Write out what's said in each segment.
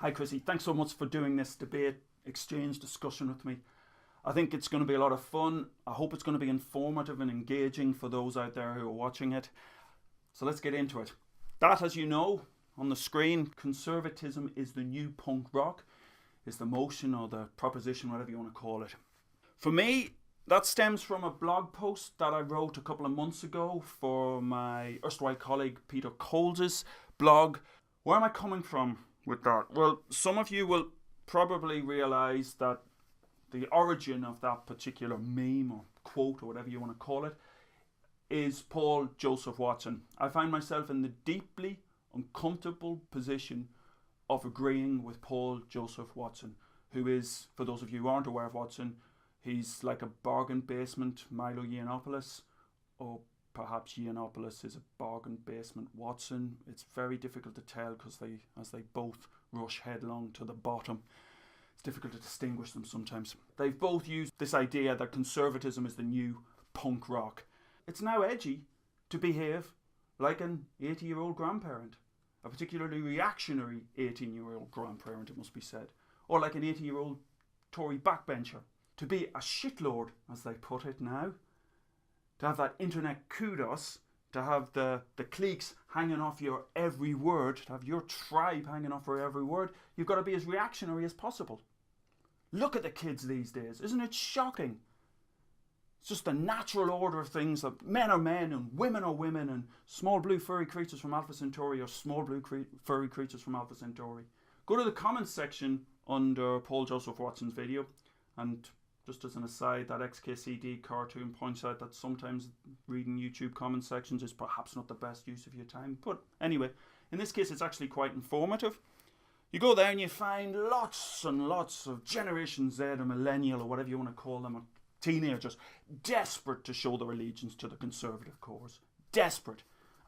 Hi Chrissy, thanks so much for doing this debate exchange discussion with me. I think it's going to be a lot of fun. I hope it's going to be informative and engaging for those out there who are watching it. So let's get into it. That, as you know, on the screen, conservatism is the new punk rock, is the motion or the proposition, whatever you want to call it. For me, that stems from a blog post that I wrote a couple of months ago for my erstwhile colleague Peter Coles's blog. Where am I coming from with that? Well, some of you will probably realise that the origin of that particular meme or quote or whatever you want to call it is Paul Joseph Watson. I find myself in the deeply uncomfortable position of agreeing with Paul Joseph Watson, who is, for those of you who aren't aware of Watson, he's like a bargain basement Milo Yiannopoulos, or perhaps Yiannopoulos is a bargain basement Watson. It's very difficult to tell because as they both rush headlong to the bottom. It's difficult to distinguish them sometimes. They've both used this idea that conservatism is the new punk rock. It's now edgy to behave like an 80-year-old grandparent, a particularly reactionary 18-year-old grandparent, it must be said, or like an 80-year-old Tory backbencher. To be a shitlord, as they put it now, to have that internet kudos, to have the cliques hanging off your every word, to have your tribe hanging off your every word, you've got to be as reactionary as possible. Look at the kids these days. Isn't it shocking? It's just the natural order of things that men are men and women are women and small blue furry creatures from Alpha Centauri are small blue furry creatures from Alpha Centauri. Go to the comments section under Paul Joseph Watson's video, and just as an aside, that XKCD cartoon points out that sometimes reading YouTube comment sections is perhaps not the best use of your time. But anyway, in this case it's actually quite informative. You go there and you find lots and lots of Generation Z or Millennial or whatever you want to call them, or teenagers, desperate to show their allegiance to the conservative cause. Desperate.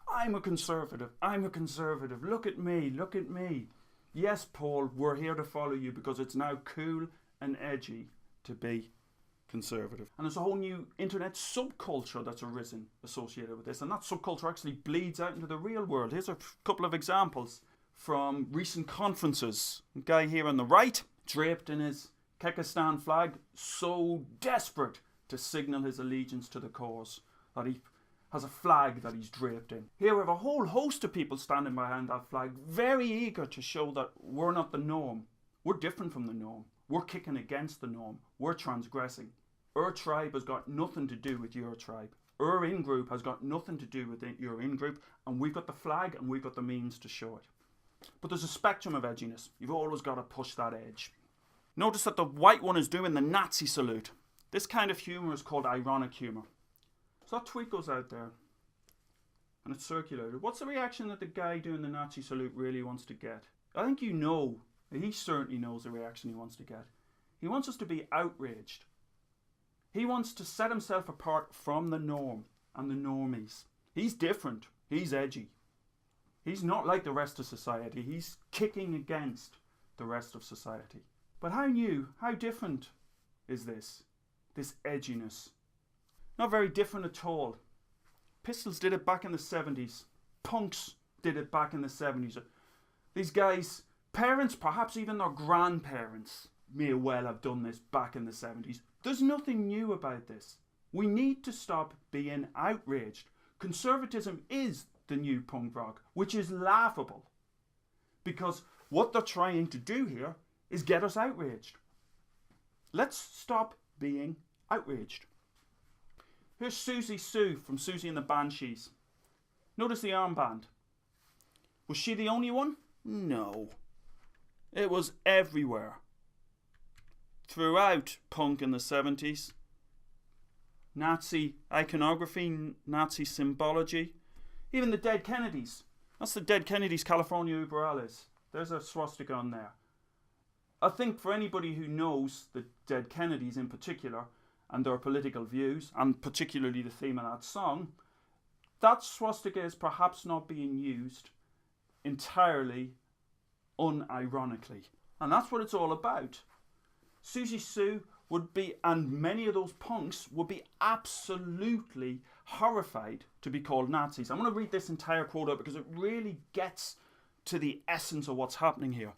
I'm a conservative. Look at me. Look at me. Yes, Paul, we're here to follow you because it's now cool and edgy to be conservative. And there's a whole new internet subculture that's arisen associated with this, and that subculture actually bleeds out into the real world. Here's a couple of examples from recent conferences. A guy here on the right, draped in his Kyrgyzstan flag, so desperate to signal his allegiance to the cause that he has a flag that he's draped in. Here we have a whole host of people standing behind that flag, very eager to show that we're not the norm. We're different from the norm. We're kicking against the norm. We're transgressing. Our tribe has got nothing to do with your tribe. Our in-group has got nothing to do with your in-group, and we've got the flag and we've got the means to show it. But there's a spectrum of edginess. You've always got to push that edge. Notice that the white one is doing the Nazi salute. This kind of humour is called ironic humour. So that tweet goes out there and it's circulated. What's the reaction that the guy doing the Nazi salute really wants to get? I think you know. He certainly knows the reaction he wants to get. He wants us to be outraged. He wants to set himself apart from the norm and the normies. He's different. He's edgy. He's not like the rest of society. He's kicking against the rest of society. But how new, how different is this edginess? Not very different at all. Pistols did it back in the 70s. Punks did it back in the 70s. These guys, parents, perhaps even their grandparents, may well have done this back in the 70s. There's nothing new about this. We need to stop being outraged. Conservatism is the new punk rock, which is laughable. Because what they're trying to do here is get us outraged. Let's stop being outraged. Here's Susie Sue from Susie and the Banshees. Notice the armband. Was she the only one? No. It was everywhere. Throughout punk in the 70s. Nazi iconography, Nazi symbology. Even the dead Kennedys. That's the dead Kennedys, California Uberales. There's a swastika on there. I think for anybody who knows the dead Kennedys in particular and their political views, and particularly the theme of that song, that swastika is perhaps not being used entirely unironically. And that's what it's all about. Susie Sue would be, and many of those punks would be absolutely horrified to be called Nazis. I'm going to read this entire quote out because it really gets to the essence of what's happening here.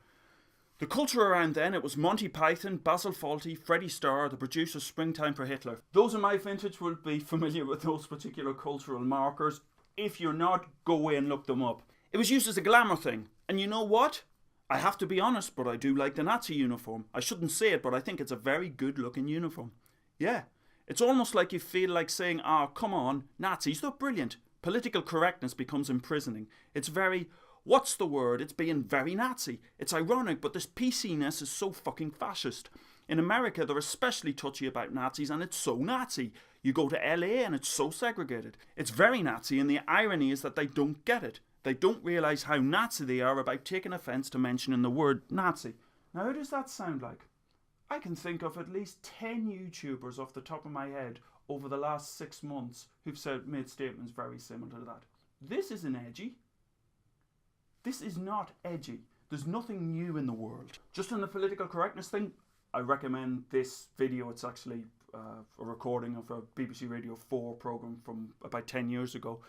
The culture around then, it was Monty Python, Basil Fawlty, Freddie Starr, the producers Springtime for Hitler. Those in my vintage will be familiar with those particular cultural markers. If you're not, go away and look them up. It was used as a glamour thing. And you know what? I have to be honest, but I do like the Nazi uniform. I shouldn't say it, but I think it's a very good looking uniform. Yeah. It's almost like you feel like saying, come on, Nazis, they're brilliant. Political correctness becomes imprisoning. It's very... What's the word? It's being very Nazi. It's ironic, but this PC-ness is so fucking fascist. In America, they're especially touchy about Nazis, and it's so Nazi. You go to LA and it's so segregated. It's very Nazi, and the irony is that they don't get it. They don't realise how Nazi they are about taking offence to mentioning the word Nazi. Now, who does that sound like? I can think of at least 10 YouTubers off the top of my head over the last 6 months who've made statements very similar to that. This isn't edgy. This is not edgy. There's nothing new in the world. Just on the political correctness thing, I recommend this video. It's actually a recording of a BBC Radio 4 programme from about 10 years ago.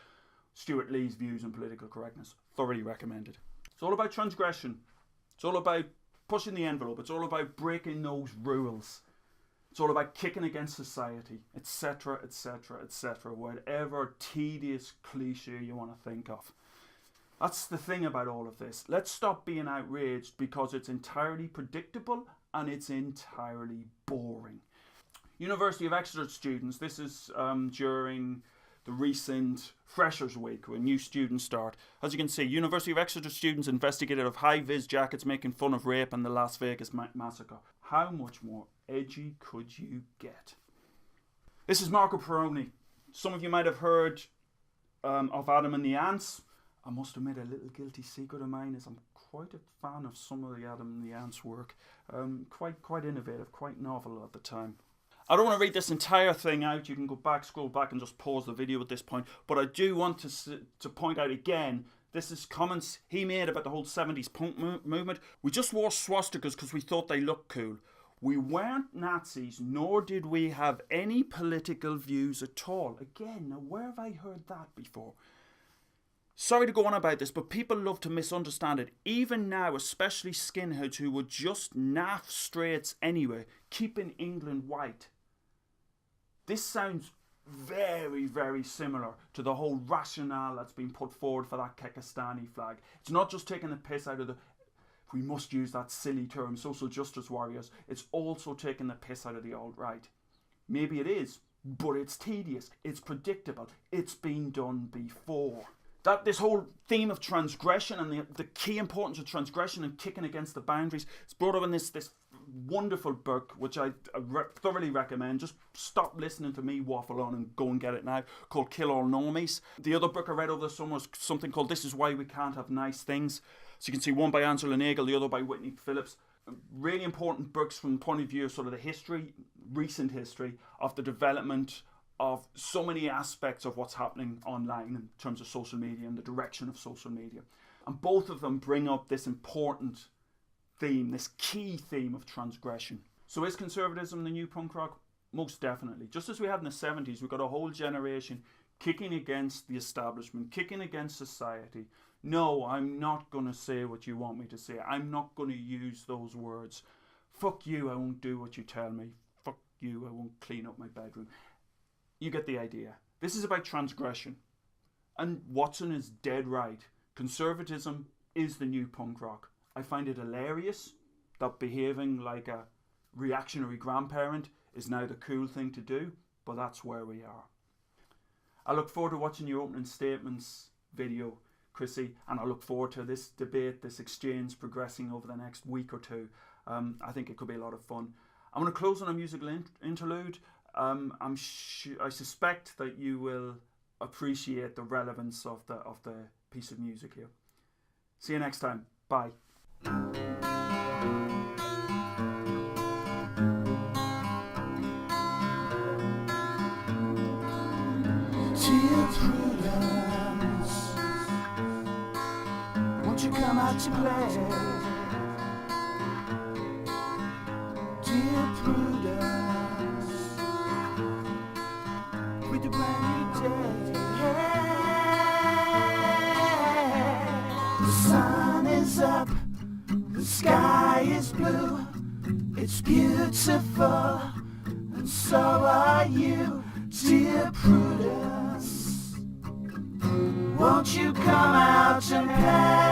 Stuart Lee's views on political correctness. Thoroughly recommended. It's all about transgression. It's all about pushing the envelope. It's all about breaking those rules. It's all about kicking against society, etc., etc., etc. Whatever tedious cliche you want to think of. That's the thing about all of this. Let's stop being outraged because it's entirely predictable and it's entirely boring. University of Exeter students, this is during the recent Freshers Week when new students start. As you can see, University of Exeter students investigated of high-vis jackets making fun of rape and the Las Vegas massacre. How much more edgy could you get? This is Marco Perrone. Some of you might have heard of Adam and the Ants. I must admit, a little guilty secret of mine is I'm quite a fan of some of the Adam and the Ants work. Quite innovative, quite novel at the time. I don't want to read this entire thing out. You can go back, scroll back and just pause the video at this point. But I do want to point out again, this is comments he made about the whole 70s punk movement. We just wore swastikas because we thought they looked cool. We weren't Nazis, nor did we have any political views at all. Again, now where have I heard that before? Sorry to go on about this, but people love to misunderstand it. Even now, especially skinheads who were just naff straights anyway, keeping England white. This sounds very, very similar to the whole rationale that's been put forward for that Kekistani flag. It's not just taking the piss out of the... We must use that silly term, social justice warriors. It's also taking the piss out of the alt-right. Maybe it is, but it's tedious. It's predictable. It's been done before. This whole theme of transgression and the key importance of transgression and kicking against the boundaries is brought up in this wonderful book, which I thoroughly recommend. Just stop listening to me waffle on and go and get it now, called Kill All Normies. The other book I read over the summer was something called This Is Why We Can't Have Nice Things. So you can see one by Ansel Nagel, the other by Whitney Phillips. Really important books from the point of view of sort of the history, recent history of the development of so many aspects of what's happening online in terms of social media and the direction of social media. And both of them bring up this important theme, this key theme of transgression. So is conservatism the new punk rock? Most definitely. Just as we had in the 70s, we've got a whole generation kicking against the establishment, kicking against society. No, I'm not going to say what you want me to say. I'm not going to use those words. Fuck you, I won't do what you tell me. Fuck you, I won't clean up my bedroom. You get the idea. This is about transgression. And Watson is dead right. Conservatism is the new punk rock. I find it hilarious that behaving like a reactionary grandparent is now the cool thing to do, but that's where we are. I look forward to watching your opening statements video, Chrissy, and I look forward to this debate, this exchange progressing over the next week or two. I think it could be a lot of fun. I'm going to close on a musical interlude. I suspect that you will appreciate the relevance of the piece of music here. See you next time. Bye. Dear Prudence, won't you come out to play? Dear Prudence, with a brand new day. The sun is up, the sky is blue, it's beautiful, and so are you, dear Prudence. Won't you come out and play?